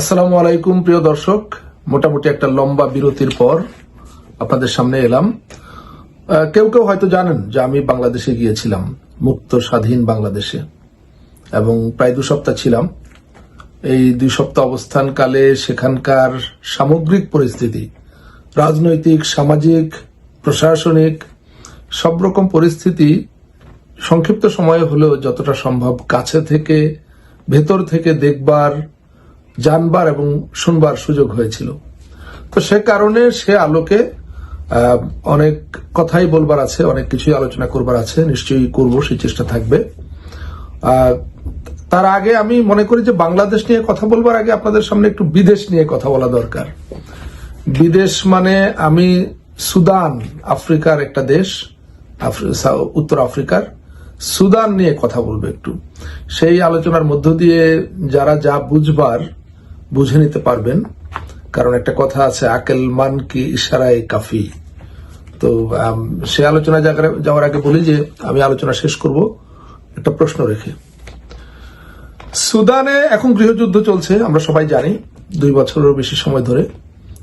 আসসালামু আলাইকুম প্রিয় দর্শক, মোটামুটি একটা লম্বা বিরতির পর আপনাদের সামনে এলাম। কেউ কেউ হয়তো জানেন যে আমি বাংলাদেশে গিয়েছিলাম, মুক্ত স্বাধীন বাংলাদেশে, এবং প্রায় 2 সপ্তাহ ছিলাম। এই 2 সপ্তাহ অবস্থানকালে সেখানকার সামগ্রিক পরিস্থিতি, রাজনৈতিক, সামাজিক, প্রশাসনিক সব রকম পরিস্থিতি সংক্ষিপ্ত সময়ে হলেও যতটা সম্ভব কাছে থেকে, ভেতর থেকে দেখবার, জানবার এবং শুনবার সুযোগ হয়েছিল। তো সে কারণে সে আলোকে অনেক কথাই বলবার আছে, অনেক কিছুই আলোচনা করবার আছে, নিশ্চয়ই করব, সেই চেষ্টা থাকবে। তার আগে আমি মনে করি যে বাংলাদেশ নিয়ে কথা বলবার আগে আপনাদের সামনে একটু বিদেশ নিয়ে কথা বলা দরকার। বিদেশ মানে আমি সুদান, আফ্রিকার একটা দেশ, উত্তর আফ্রিকার সুদান নিয়ে কথা বলবো একটু। সেই আলোচনার মধ্য দিয়ে যারা যা বুঝবার বুঝে নিতে পারবেন, কারণ একটা কথা আছে, আকেল মান কি ইশারায় কাফি। তো সে আলোচনা যাওয়ার আগে বলি যে আমি আলোচনা শেষ করব একটা প্রশ্ন রেখে। সুদানে এখন গৃহযুদ্ধ চলছে, আমরা সবাই জানি, 2 বছরেরও বেশি সময় ধরে।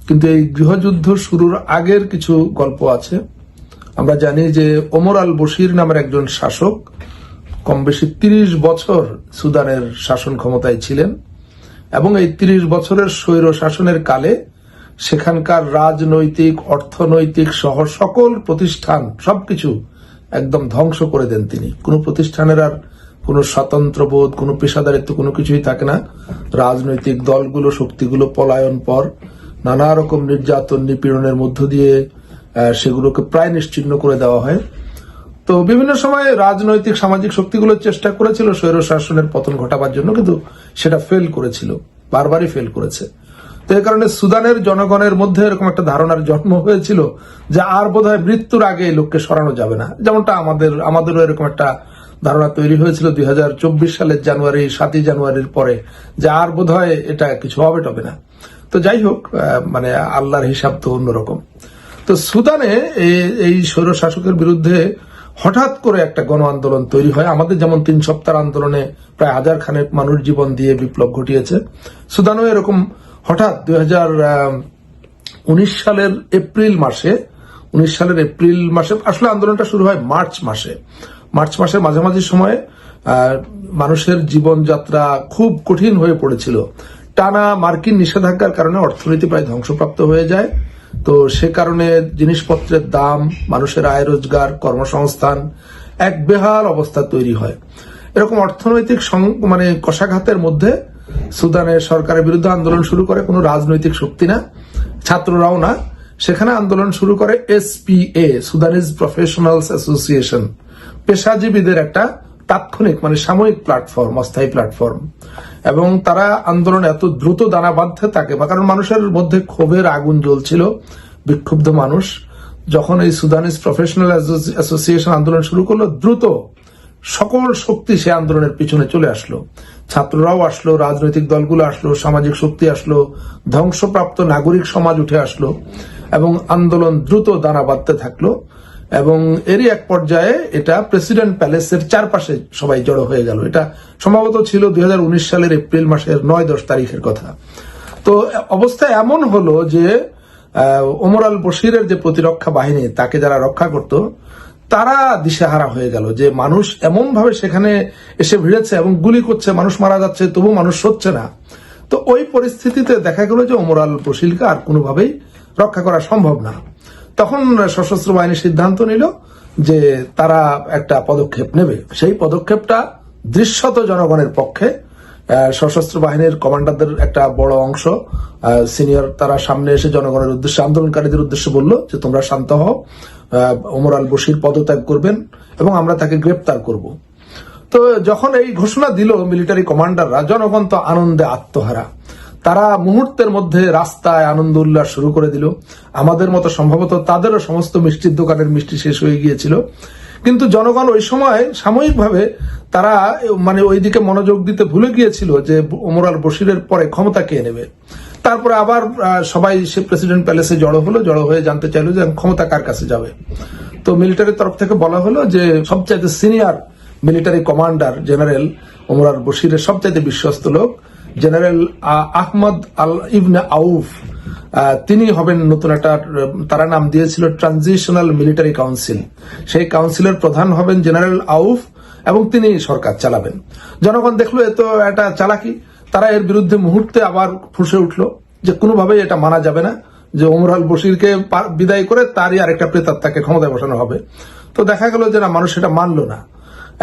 কিন্তু এই গৃহযুদ্ধ শুরুর আগের কিছু গল্প আছে। আমরা জানি যে ওমর আল বশির নামের একজন শাসক কম বেশি 30 বছর সুদানের শাসন ক্ষমতায় ছিলেন, এবং এই 30 বছরের স্বৈর শাসনের কালে সেখানকার রাজনৈতিক, অর্থনৈতিক সহ সকল প্রতিষ্ঠান সবকিছু একদম ধ্বংস করে দেন তিনি। কোনো প্রতিষ্ঠানের আর কোনো স্বতন্ত্রবোধ, কোনো পেশাদারিত্ব, কোনো কিছুই থাকে না। রাজনৈতিক দলগুলো, শক্তিগুলো পলায়ন পর নানা রকম নির্যাতন, নিপীড়নের মধ্য দিয়ে সেগুলোকে প্রায় নিশ্চিহ্ন করে দেওয়া হয়। তো বিভিন্ন সময় রাজনৈতিক, সামাজিক শক্তিগুলো চেষ্টা করেছিল স্বৈর শাসনের পতন ঘটাবার জন্য, কিন্তু সেটা ফেল করেছিল, বারবারই ফেল করেছে। তো এই কারণে সুদানের জনগণের মধ্যে এরকম একটা ধারণার জন্ম হয়েছিল যে আর বোধহয় মৃত্যুর আগে এই লোককে সরানো যাবে না। যেমনটা আমাদেরও এরকম একটা ধারণা তৈরি হয়েছিল 2024 সালের 7ই জানুয়ারির পরে, যে আর বোধহয় এটা কিছু হবে টবে না। তো যাই হোক, মানে আল্লাহর হিসাব তো অন্যরকম। তো সুদানে এই স্বৈর শাসকের বিরুদ্ধে হঠাৎ করে একটা গণ আন্দোলন তৈরি হয়। আমাদের যেমন 3 সপ্তাহের আন্দোলনে প্রায় 1000 খানেক মানুষ জীবন দিয়ে বিপ্লব ঘটিয়েছে, সুদানও এরকম হঠাৎ 2019 সালের এপ্রিল মাসে আসলে আন্দোলনটা শুরু হয় মার্চ মাসের মাঝামাঝি সময়ে। মানুষের জীবনযাত্রা খুব কঠিন হয়ে পড়েছিল। টানা মার্কিন নিষেধাজ্ঞার কারণে অর্থনীতি প্রায় ধ্বংসপ্রাপ্ত হয়ে যায়। তো সে কারণে জিনিসপত্রের দাম, মানুষের আয় রোজগার, কর্মসংস্থান এক বেহাল অবস্থা তৈরি হয়। এরকম অর্থনৈতিক মানে কষাঘাতের মধ্যে সুদানের সরকারের বিরুদ্ধে আন্দোলন শুরু করে কোনো রাজনৈতিক শক্তি না, ছাত্ররাও না। সেখানে আন্দোলন শুরু করে SPA, সুদানিজ প্রফেশনালস অ্যাসোসিয়েশন, পেশাজীবীদের একটা তাৎক্ষণিক মানে সাময়িক প্ল্যাটফর্ম, অস্থায়ী প্ল্যাটফর্ম। এবং তারা আন্দোলন এত দ্রুত দানা বাঁধতে থাকে, কারণ মানুষের মধ্যে ক্ষোভের আগুন জ্বলছিল, বিক্ষুব্ধ মানুষ। যখন এই সুদানিজ প্রফেশনাল অ্যাসোসিয়েশন আন্দোলন শুরু করলো, দ্রুত সকল শক্তি সে আন্দোলনের পিছনে চলে আসলো। ছাত্ররাও আসলো, রাজনৈতিক দলগুলো আসলো, সামাজিক শক্তি আসলো, ধ্বংসপ্রাপ্ত নাগরিক সমাজ উঠে আসলো, এবং আন্দোলন দ্রুত দানা বাঁধতে থাকলো। এবং এরই এক পর্যায়ে এটা প্রেসিডেন্ট প্যালেসের চারপাশে সবাই জড়ো হয়ে গেল। এটা সম্ভবত ছিল 2019 সালের এপ্রিল মাসের 9-10 তারিখের কথা। তো অবস্থা এমন হলো যে ওমর আল বশিরের যে প্রতিরক্ষা বাহিনী, তাকে যারা রক্ষা করত, তারা দিশেহারা হয়ে গেল যে মানুষ এমন ভাবে সেখানে এসে ভিড়েছে এবং গুলি করছে, মানুষ মারা যাচ্ছে, তবু মানুষ সচ্ছে না। তো ওই পরিস্থিতিতে দেখা গেল যে ওমর আল বশিরকে আর কোনোভাবেই রক্ষা করা সম্ভব না। তখন সশস্ত্র বাহিনী সিদ্ধান্ত নিল যে তারা একটা পদক্ষেপ নেবে। সেই পদক্ষেপটা দৃশ্যত জনগণের পক্ষে। সশস্ত্র বাহিনীর কমান্ডারদের একটা বড় অংশ, সিনিয়র, তারা সামনে এসে জনগণের উদ্দেশ্যে, আন্দোলনকারীদের উদ্দেশ্যে বলল যে তোমরা শান্ত হও, ওমর আল বশির পদত্যাগ করবেন এবং আমরা তাকে গ্রেপ্তার করব। তো যখন এই ঘোষণা দিল মিলিটারি কমান্ডাররা, জনগণ তো আনন্দে আত্মহারা। তারা মুহূর্তের মধ্যে রাস্তায় আনন্দ উল্লাস শুরু করে দিল। আমাদের মতো সম্ভবত তাদেরও সমস্ত মিষ্টির দোকানের মিষ্টি শেষ হয়ে গিয়েছিল। কিন্তু জনগণ ওই সময় সাময়িকভাবে তারা মানে ওইদিকে মনোযোগ দিতে ভুলে গিয়েছিল যে ওমর আল বশিরের পরে ক্ষমতা কে নেবে। তারপরে আবার সবাই সে প্রেসিডেন্ট প্যালেসে জড়ো হয়ে জানতে চাইল যে ক্ষমতা কার কাছে যাবে। তো মিলিটারির তরফ থেকে বলা হলো যে সবচাইতে senior military commander General Omar al বশিরের সবচাইতে বিশ্বস্ত লোক জেনারেল আহমদ আল ইবনে আউফ, তিনি হবেন নতুন একটা, তারা নাম দিয়েছিল ট্রানজিশনাল মিলিটারি কাউন্সিল। সেই কাউন্সিলের প্রধান হবেন জেনারেল আউফ এবং তিনি সরকার চালাবেন। জনগণ দেখলো এত একটা চালাকি, তারা এর বিরুদ্ধে মুহূর্তে আবার ফুঁসে উঠলো যে কোনোভাবেই এটা মানা যাবে না যে ওমর আল বশিরকে বিদায় করে তারই আরেকটা প্রেতাত্মাকে ক্ষমতায় বসানো হবে। তো দেখা গেল যে না, মানুষ এটা মানলো না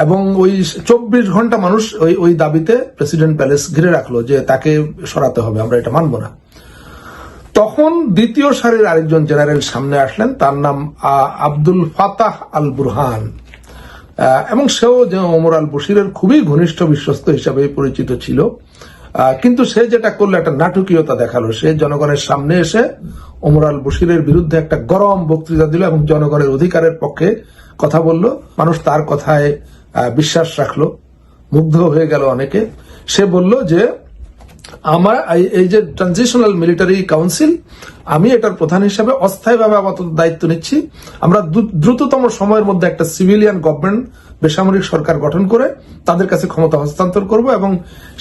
এবং ওই 24 ঘন্টা মানুষ ওই দাবিতে প্রেসিডেন্ট প্যালেস ঘিরে রাখলো যে তাকে সরাতে হবে, আমরা এটা মানবো না। তখন দ্বিতীয় সারির আরেকজন জেনারেল সামনে আসলেন, তার নাম আব্দুল ফাতাহ আল বুরহান, এবং সেও যে ওমর আল বশিরের খুবই ঘনিষ্ঠ বিশ্বস্ত হিসাবে পরিচিত ছিল। কিন্তু সে যেটা করলো একটা নাটকীয়তা দেখালো, সে জনগণের সামনে এসে ওমর আল বশিরের বিরুদ্ধে একটা গরম বক্তৃতা দিল এবং জনগণের অধিকারের পক্ষে কথা বলল। মানুষ তার কথায় বিশ্বাস রাখলো, মুগ্ধ হয়ে গেল অনেকে। সে বলল যে আমার এই যে ট্রানজিশনাল মিলিটারি কাউন্সিল, আমি এটার প্রধান হিসাবে অস্থায়ীভাবে আপাতত দায়িত্ব নিচ্ছি। আমরা দ্রুততম সময়ের মধ্যে একটা সিভিলিয়ান গভর্নমেন্ট, বেসামরিক সরকার গঠন করে তাদের কাছে ক্ষমতা হস্তান্তর করব এবং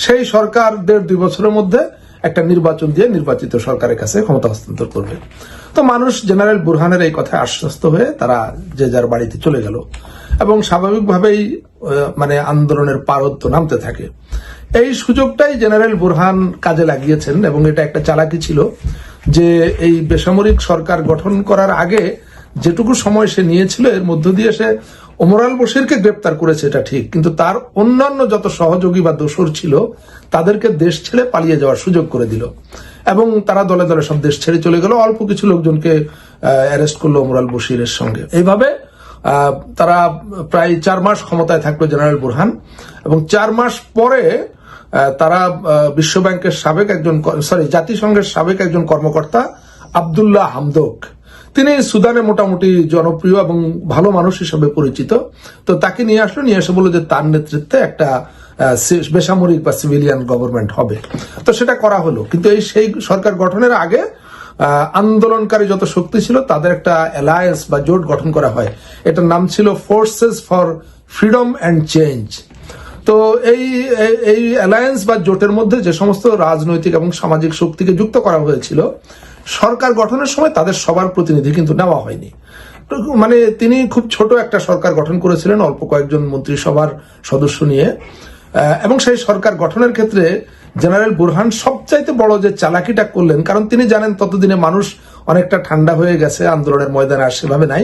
সেই সরকার 1.5-2 বছরের মধ্যে একটা নির্বাচন দিয়ে নির্বাচিত সরকারের কাছে ক্ষমতা হস্তান্তর করবে। তো মানুষ জেনারেল বুরহানের এই কথায় আশ্বস্ত হয়ে তারা যে যার বাড়িতে চলে গেল এবং স্বাভাবিকভাবেই মানে আন্দোলনের পারদ নামতে থাকে। এই সুযোগটাই জেনারেল বুরহান কাজে লাগিয়েছেন এবং এটা একটা চালাকি ছিল যে এই বেসামরিক সরকার গঠন করার আগে যেটুকু সময় সে নিয়েছিল এর মধ্য দিয়ে সে ওমর আল বশিরকে গ্রেপ্তার করেছে, এটা ঠিক, কিন্তু তার অন্যান্য যত সহযোগী বা দোসর ছিল তাদেরকে দেশ ছেড়ে পালিয়ে যাওয়ার সুযোগ করে দিল এবং তারা দলে দলে সব দেশ ছেড়ে চলে গেল। অল্প কিছু লোকজনকে অ্যারেস্ট করলো ওমর আল বশিরের সঙ্গে। এইভাবে তারা প্রায় 4 মাস ক্ষমতায় থাকলো জেনারেল বুরহান এবং 4 মাস পরে তারা বিশ্বব্যাংকের সাবেক একজন জাতিসংঘের সাবেক একজন কর্মকর্তা আব্দুল্লাহ হামদোক, তিনি সুদানে মোটামুটি জনপ্রিয় এবং ভালো মানুষ হিসেবে পরিচিত, তো তাকে নিয়ে আসলো, নিয়ে এসে বললো যে তার নেতৃত্বে একটা বেসামরিক বা সিভিলিয়ান গভর্নমেন্ট হবে। তো সেটা করা হলো, কিন্তু সেই সরকার গঠনের আগে আন্দোলনকারী যত শক্তি ছিল তাদের একটা অ্যালায়েন্স বা জোট গঠন করা হয়। এটার নাম ছিল forces for freedom and change. তো এই অ্যালায়েন্স বা জোটের মধ্যে যে সমস্ত রাজনৈতিক এবং সামাজিক শক্তিকে যুক্ত করা হয়েছিল, সরকার গঠনের সময় তাদের সবার প্রতিনিধি কিন্তু নেওয়া হয়নি। মানে তিনি খুব ছোট একটা সরকার গঠন করেছিলেন অল্প কয়েকজন মন্ত্রিসভার সদস্য নিয়ে, এবং সেই সরকার গঠনের ক্ষেত্রে জেনারেল বুরহান সবচাইতে বড় যে চালাকিটা করলেন, কারণ তিনি জানেন ততদিনে মানুষ অনেকটা ঠান্ডা হয়ে গেছে, আন্দোলনের ময়দানে আর সেভাবে নাই,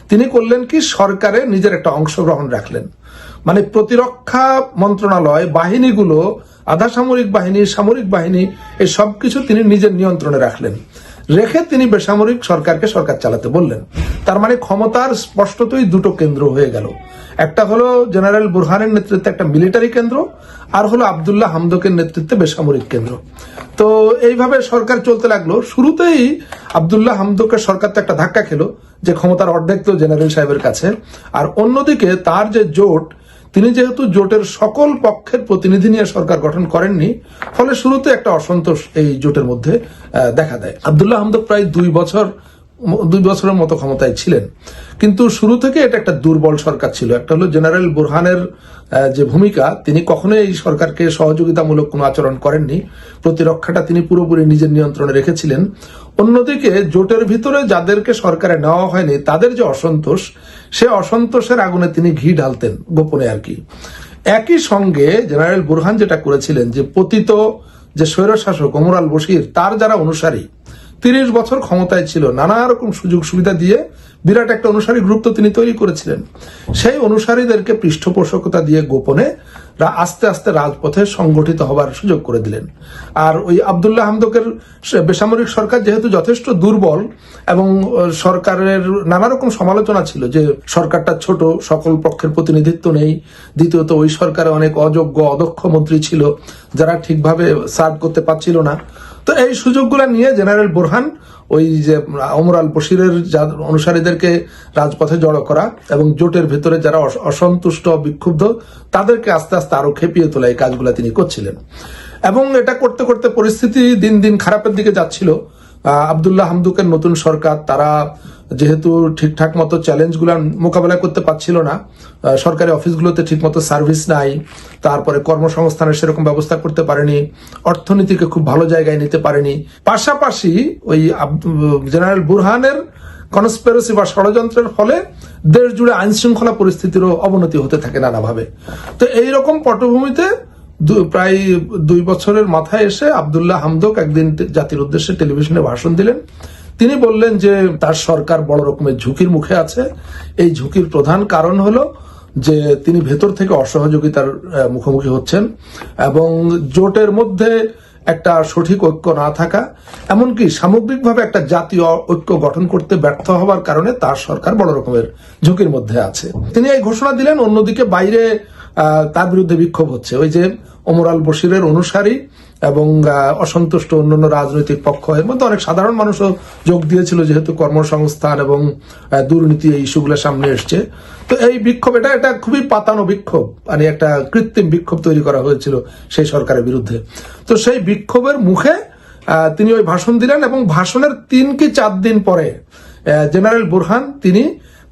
তিনি করলেন কি সরকারে নিজের একটা অংশগ্রহণ রাখলেন। মানে প্রতিরক্ষা মন্ত্রণালয়, বাহিনীগুলো, আধা সামরিক বাহিনী, সামরিক বাহিনী, এই সবকিছু তিনি নিজের নিয়ন্ত্রণে রাখলেন, রেখে তিনি বেসামরিক সরকারকে সরকার চালাতে বললেন। তার মানে ক্ষমতার স্পষ্টতই দুটো কেন্দ্র হয়ে গেল, একটা হলো জেনারেল বুরহানের নেতৃত্বে একটা মিলিটারি কেন্দ্র, আর হলো আব্দুল্লাহ হামদোকের নেতৃত্বে বেসামরিক কেন্দ্র। তো এইভাবে সরকার চলতে লাগলো। শুরুতেই আব্দুল্লাহ হামদোকের সরকার তো একটা ধাক্কা খেলো যে ক্ষমতার অর্ধেক তো জেনারেল সাহেবের কাছে, আর অন্যদিকে তার যে জোট, তিনি যেহেতু জোটের সকল পক্ষের প্রতিনিধি নিয়ে সরকার গঠন করেননি, ফলে শুরুতে একটা অসন্তোষ এই জোটের মধ্যে দেখা দেয়। আব্দুল্লাহ হামদোক প্রায় 2 বছরের মতো ক্ষমতায় ছিলেন, কিন্তু শুরু থেকে এটা একটা দুর্বল সরকার ছিল। একটা হলো জেনারেল বুরহানের যে ভূমিকা, তিনি কখনোই এই সরকারকে সহযোগিতামূলক কোনো আচরণ করেননি, প্রতিরক্ষাটা তিনি পুরোপুরি নিজের নিয়ন্ত্রণে রেখেছিলেন। অন্যদিকে জোটের ভিতরে যাদেরকে সরকারে নেওয়া হয়নি তাদের যে অসন্তোষ, সে অসন্তোষের আগুনে তিনি ঘি ঢালতেন গোপনে আর কি। একই সঙ্গে জেনারেল বুরহান যেটা করেছিলেন যে পতিত যে স্বৈরশাসক ওমর আল বশির, তার যারা অনুসারী 30 বছর ক্ষমতায় ছিল, নানা রকম সুযোগ সুবিধা দিয়ে বিরাট একটা অনুসারী গ্রুপ তো তিনি তৈরি করেছিলেন। সেই অনুসারীদেরকে পৃষ্ঠপোষকতা দিয়ে গোপনে আস্তে আস্তে রাজপথে সংগঠিত হবার সুযোগ করে দিলেন। আর ওই আব্দুল্লাহ হামদোকের বেসামরিক সরকার যেহেতু যথেষ্ট দুর্বল এবং সরকারের নানা রকম সমালোচনা ছিল যে সরকারটা ছোট, সকল পক্ষের প্রতিনিধিত্ব নেই, দ্বিতীয়ত ওই সরকারে অনেক অযোগ্য অদক্ষ মন্ত্রী ছিল যারা ঠিকভাবে সার্ভ করতে পারছিল না। তো এই সুযোগগুলো নিয়ে জেনারেল বুরহান ওই যে ওমর আল বশিরের অনুসারীদেরকে রাজপথে জড়ো করা এবং জোটের ভেতরে যারা অসন্তুষ্ট বিক্ষুব্ধ তাদেরকে আস্তে আস্তে আরো খেপিয়ে তোলা, এই কাজগুলো তিনি করছিলেন। এবং এটা করতে করতে পরিস্থিতি দিন দিন খারাপের দিকে যাচ্ছিল। আব্দুল্লাহ হামদোকের নতুন সরকার, তারা যেহেতু ঠিকঠাক মতো চ্যালেঞ্জগুলো মোকাবেলা করতে পারছিল না, সরকারি অফিসগুলোতে ঠিকমতো সার্ভিস নাই, তারপরে কর্মসংস্থানের সেরকম ব্যবস্থা করতে পারেনি, অর্থনীতিকে খুব ভালো জায়গায় নিতে পারেনি। পাশাপাশি ওই জেনারেল বুরহানের কনস্পিরেসি বা ষড়যন্ত্রের ফলে দেশ জুড়ে আইন শৃঙ্খলা পরিস্থিতিরও অবনতি হতে থাকে নানাভাবে। তো এইরকম পটভূমিতে প্রায় 2 বছরের মাথায় এসে আব্দুল্লাহ হামদক একদিন জাতির উদ্দেশ্যে টেলিভিশনে ভাষণ দিলেন। তিনি বললেন যে তার সরকার বড় রকমের ঝুঁকির মুখে আছে। এই ঝুঁকির প্রধান কারণ হলো যে তিনি ভেতর থেকে অসহযোগিতার মুখোমুখি হচ্ছেন এবং জোটের মধ্যে একটা সঠিক ঐক্য না থাকা, এমনকি সামগ্রিকভাবে একটা জাতীয় ঐক্য গঠন করতে ব্যর্থ হওয়ার কারণে তার সরকার বড় রকমের ঝুঁকির মধ্যে আছে। তিনি এই ঘোষণা দিলেন। অন্যদিকে বাইরে তার বিরুদ্ধে বিক্ষোভ হচ্ছে। ওই যে ওমর আল বশিরের অনুসারী এবং অসন্তুষ্ট অন্যান্য রাজনৈতিক পক্ষ, এর মধ্যে অনেক সাধারণ মানুষও যোগ দিয়েছিল, যেহেতু কর্মসংস্থান এবং দুর্নীতি এই ইস্যুগুলো সামনে এসছে। তো এই বিক্ষোভ এটা খুবই পাতানো বিক্ষোভ, মানে একটা কৃত্রিম বিক্ষোভ তৈরি করা হয়েছিল সেই সরকারের বিরুদ্ধে। তো সেই বিক্ষোভের মুখে তিনি ওই ভাষণ দিলেন এবং ভাষণের 3 কি 4 দিন পরে জেনারেল বুরহান তিনি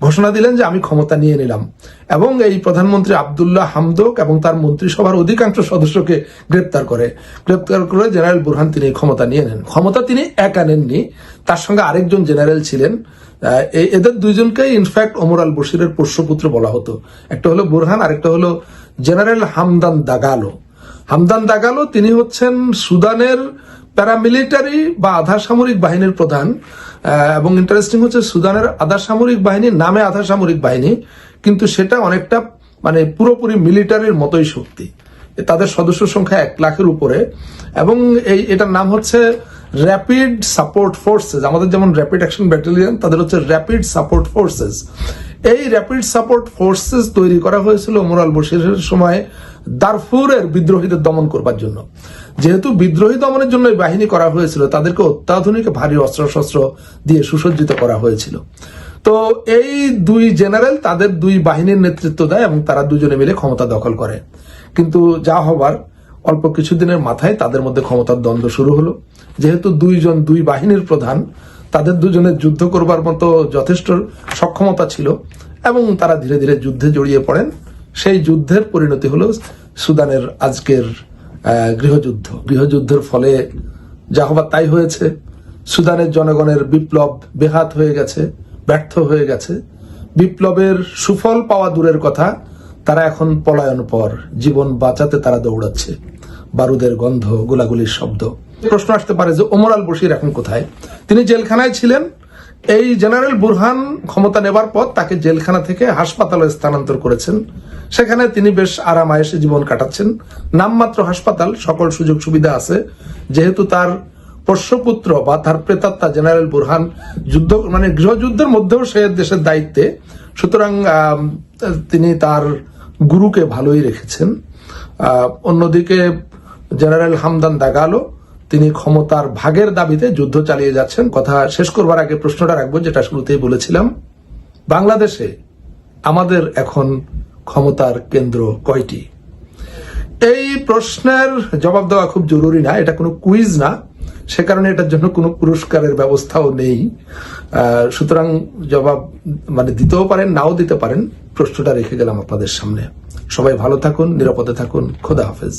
ঘোষণা দিলেন যে আমি ক্ষমতা নিয়ে নিলাম, এবং এই প্রধানমন্ত্রী আব্দুল্লাহ হামদক এবং তার মন্ত্রিসভার অধিকাংশ সদস্যকে গ্রেপ্তার করে জেনারেল বুরহান তিনি ক্ষমতা নিয়ে নেন। ক্ষমতা তিনি একা নেননি, তার সঙ্গে আরেকজন জেনারেল ছিলেন। এদের দুইজনকেই ইনফ্যাক্ট ওমর আল বশিরের পোষ্যপুত্র বলা হতো। একটা হলো বুরহান, আরেকটা হলো জেনারেল হামদান দাগালো। হামদান দাগালো তিনি হচ্ছেন সুদানের প্যারামিলিটারি বা আধা সামরিক বাহিনীর প্রধান। এবং ইন্টারেস্টিং হচ্ছে সুদানের আধা সামরিক বাহিনী নামে আধা সামরিক বাহিনী, কিন্তু সেটা অনেকটা মানে পুরোপুরি মিলিটারির মতোই শক্তি। তাদের সদস্য সংখ্যা 1 লাখের উপরে, এবং এটার নাম হচ্ছে র্যাপিড সাপোর্ট ফোর্সেস। আমাদের যেমন র্যাপিড অ্যাকশন ব্যাটালিয়ন, তাদের হচ্ছে র্যাপিড সাপোর্ট ফোর্সেস। এই র্যাপিড সাপোর্ট ফোর্সেস তৈরি করা হয়েছিল ওমর আল বশিরের সময় দারফুরের বিদ্রোহীদের দমন করবার জন্য। যেহেতু বিদ্রোহী দমনের জন্য বাহিনী করা হয়েছিল, তাদেরকে অত্যাধুনিক ভারী অস্ত্রশস্ত্র দিয়ে সুসজ্জিত করা হয়েছিল। তো এই 2 জেনারেল তাদের 2 বাহিনীর নেতৃত্ব দেয় এবং তারা দুজনে মিলে ক্ষমতা দখল করে। কিন্তু যা হবার অল্প কিছুদিনের মাথায় তাদের মধ্যে ক্ষমতার দ্বন্দ্ব শুরু হলো। যেহেতু 2 বাহিনীর প্রধান, তাদের দুজনের যুদ্ধ করবার মতো যথেষ্ট সক্ষমতা ছিল এবং তারা ধীরে ধীরে যুদ্ধে জড়িয়ে পড়েন। সেই যুদ্ধের পরিণতি হলো সুদানের আজকের গৃহযুদ্ধের ফলে যা হবার তাই হয়েছে। সুদানের জনগণের বিপ্লব বেহাত হয়ে গেছে, ব্যর্থ হয়ে গেছে। বিপ্লবের সুফল পাওয়া দূরের কথা, তারা এখন পলায়ন পর, জীবন বাঁচাতে তারা দৌড়াচ্ছে। বারুদের গন্ধ, গোলাগুলির শব্দ। প্রশ্ন আসতে পারে যে ওমর আল বশির এখন কোথায়? তিনি জেলখানায় ছিলেন। এই জেনারেল বুরহান ক্ষমতা নেবার পর তাকে জেলখানা থেকে হাসপাতালে স্থানান্তর করেছেন। সেখানে তিনি বেশ আরাম আয়েশে জীবন কাটাচ্ছেন। নামমাত্র হাসপাতাল, সকল সুযোগ সুবিধা আছে। যেহেতু তার পোষ্যপুত্র বা তার প্রেতাত্মা জেনারেল বুরহান গৃহযুদ্ধের মধ্যেও সে দেশের দায়িত্বে, সুতরাং তিনি তার গুরুকে ভালোই রেখেছেন। অন্যদিকে জেনারেল হামদান দাগালো তিনি ক্ষমতার ভাগের দাবিতে যুদ্ধ চালিয়ে যাচ্ছেন। কথা শেষ করবার আগে প্রশ্নটা রাখবো, যেটা শুরুতেই বলেছিলাম, বাংলাদেশে আমাদের এখন ক্ষমতার কেন্দ্র কয়টি? এই প্রশ্নের জবাব দেওয়া খুব জরুরি না, এটা কোনো কুইজ না, সে কারণে এটার জন্য কোনো পুরস্কারের ব্যবস্থাও নেই। সুতরাং জবাব দিতেও পারেন, নাও দিতে পারেন। প্রশ্নটা রেখে গেলাম আপনাদের সামনে। সবাই ভালো থাকুন, নিরাপদে থাকুন। খোদা হাফেজ।